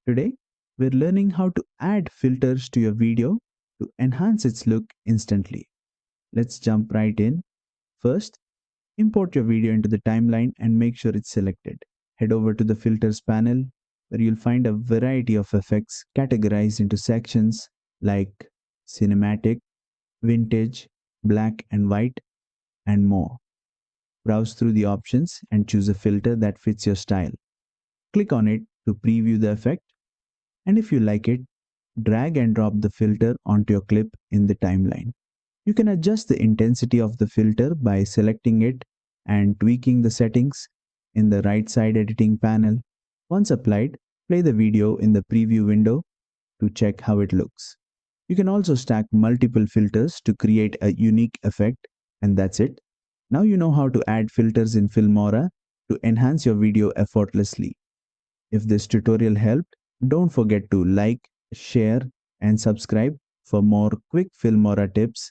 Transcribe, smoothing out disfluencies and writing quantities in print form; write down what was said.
Today, we're learning how to add filters to your video to enhance its look instantly. Let's jump right in. First, import your video into the timeline and make sure it's selected. Head over to the filters panel where you'll find a variety of effects categorized into sections like cinematic, vintage, black and white, and more. Browse through the options and choose a filter that fits your style. Click on it to preview the effect, and if you like it, drag and drop the filter onto your clip in the timeline. You can adjust the intensity of the filter by selecting it and tweaking the settings in the right side editing panel. Once applied, play the video in the preview window to check how it looks. You can also stack multiple filters to create a unique effect, and that's it. Now you know how to add filters in Filmora to enhance your video effortlessly. If this tutorial helped, don't forget to like, share, and subscribe for more quick Filmora tips